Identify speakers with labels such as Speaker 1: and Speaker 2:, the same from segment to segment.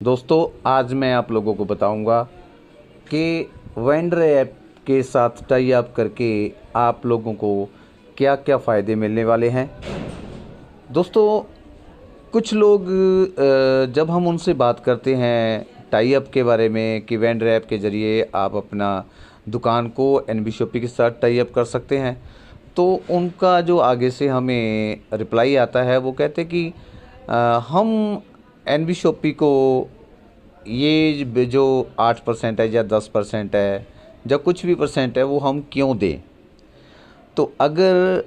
Speaker 1: दोस्तों, आज मैं आप लोगों को बताऊंगा कि वेंडर ऐप के साथ टाई अप करके आप लोगों को क्या क्या फ़ायदे मिलने वाले हैं। दोस्तों, कुछ लोग जब हम उनसे बात करते हैं टाई अप के बारे में कि वेंडर ऐप के ज़रिए आप अपना दुकान को एनबी शॉपी के साथ टाई अप कर सकते हैं, तो उनका जो आगे से हमें रिप्लाई आता है वो कहते हैं कि हम एनबी शॉपी को ये जो 8% है या 10% है या कुछ भी परसेंट है वो हम क्यों दें। तो अगर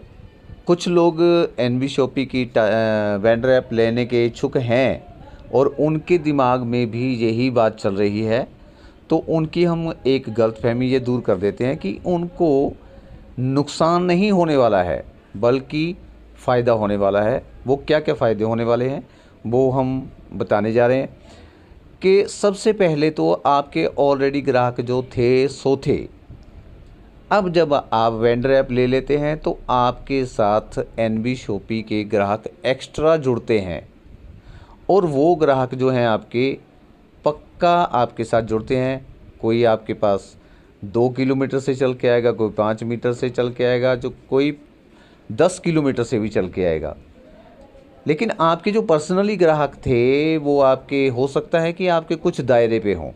Speaker 1: कुछ लोग एनबी शॉपी की वेंडर ऐप लेने के इच्छुक हैं और उनके दिमाग में भी यही बात चल रही है, तो उनकी हम एक गलतफहमी ये दूर कर देते हैं कि उनको नुकसान नहीं होने वाला है बल्कि फ़ायदा होने वाला है। वो क्या क्या फ़ायदे होने वाले हैं वो हम बताने जा रहे हैं कि सबसे पहले तो आपके ऑलरेडी ग्राहक जो थे सो थे। अब जब आप वेंडर ऐप ले लेते हैं तो आपके साथ एनबी शॉपी के ग्राहक एक्स्ट्रा जुड़ते हैं और वो ग्राहक जो हैं आपके पक्का आपके साथ जुड़ते हैं। कोई आपके पास 2 किलोमीटर से चल के आएगा, कोई 5 मीटर से चल के आएगा, जो कोई 10 किलोमीटर से भी चल के आएगा। लेकिन आपके जो पर्सनली ग्राहक थे वो आपके हो सकता है कि आपके कुछ दायरे पे हों,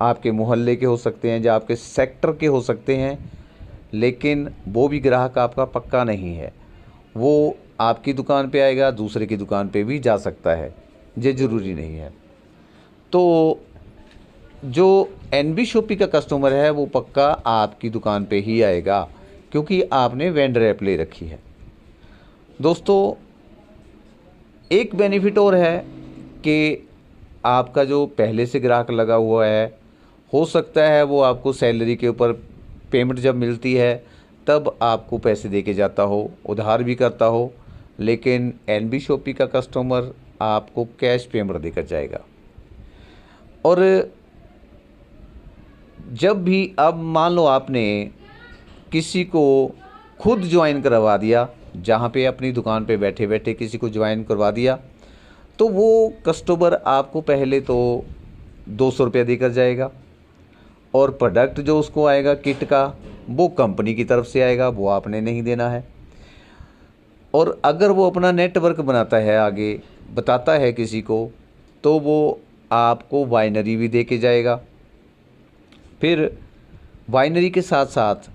Speaker 1: आपके मोहल्ले के हो सकते हैं या आपके सेक्टर के हो सकते हैं, लेकिन वो भी ग्राहक आपका पक्का नहीं है। वो आपकी दुकान पे आएगा, दूसरे की दुकान पे भी जा सकता है, ये ज़रूरी नहीं है। तो जो एनबी शॉपी का कस्टमर है वो पक्का आपकी दुकान पे ही आएगा क्योंकि आपने वेंडर ऐप ले रखी है। दोस्तों, एक बेनिफिट और है कि आपका जो पहले से ग्राहक लगा हुआ है, हो सकता है वो आपको सैलरी के ऊपर पेमेंट जब मिलती है तब आपको पैसे दे के जाता हो, उधार भी करता हो, लेकिन एनबी शॉपी का कस्टमर आपको कैश पेमेंट देकर जाएगा। और जब भी अब मान लो आपने किसी को खुद ज्वाइन करवा दिया, जहाँ पे अपनी दुकान पे बैठे बैठे किसी को ज्वाइन करवा दिया, तो वो कस्टमर आपको पहले तो 200 रुपया देकर जाएगा और प्रोडक्ट जो उसको आएगा किट का वो कंपनी की तरफ से आएगा, वो आपने नहीं देना है। और अगर वो अपना नेटवर्क बनाता है, आगे बताता है किसी को, तो वो आपको बाइनरी भी दे के जाएगा। फिर बाइनरी के साथ साथ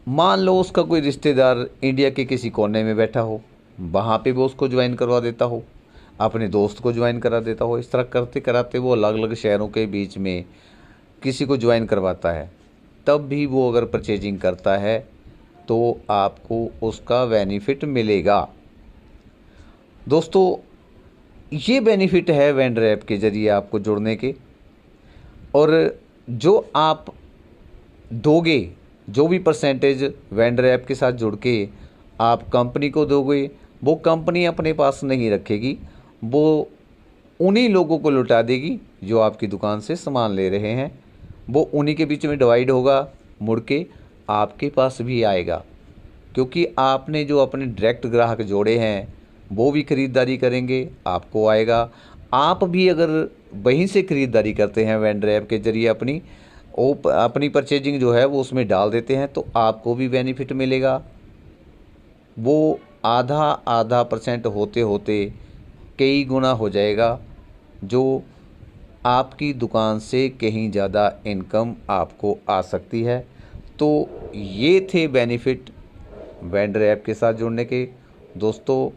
Speaker 1: मान लो उसका कोई रिश्तेदार इंडिया के किसी कोने में बैठा हो, वहाँ पे वो उसको ज्वाइन करवा देता हो, अपने दोस्त को ज्वाइन करा देता हो। इस तरह करते कराते वो अलग अलग शहरों के बीच में किसी को ज्वाइन करवाता है, तब भी वो अगर परचेजिंग करता है तो आपको उसका बेनिफिट मिलेगा। दोस्तों, ये बेनिफिट है वेंडर ऐप के ज़रिए आपको जुड़ने के। और जो आप दोगे, जो भी परसेंटेज वेंडर ऐप के साथ जुड़ के आप कंपनी को दोगे, वो कंपनी अपने पास नहीं रखेगी, वो उन्हीं लोगों को लुटा देगी जो आपकी दुकान से सामान ले रहे हैं। वो उन्हीं के बीच में डिवाइड होगा, मुड़ के आपके पास भी आएगा, क्योंकि आपने जो अपने डायरेक्ट ग्राहक जोड़े हैं वो भी ख़रीदारी करेंगे, आपको आएगा। आप भी अगर वहीं से ख़रीदारी करते हैं वेंडर ऐप के ज़रिए अपनी परचेजिंग जो है वो उसमें डाल देते हैं, तो आपको भी बेनिफिट मिलेगा। वो आधा आधा परसेंट होते होते कई गुना हो जाएगा, जो आपकी दुकान से कहीं ज़्यादा इनकम आपको आ सकती है। तो ये थे बेनिफिट वेंडर ऐप के साथ जुड़ने के। दोस्तों,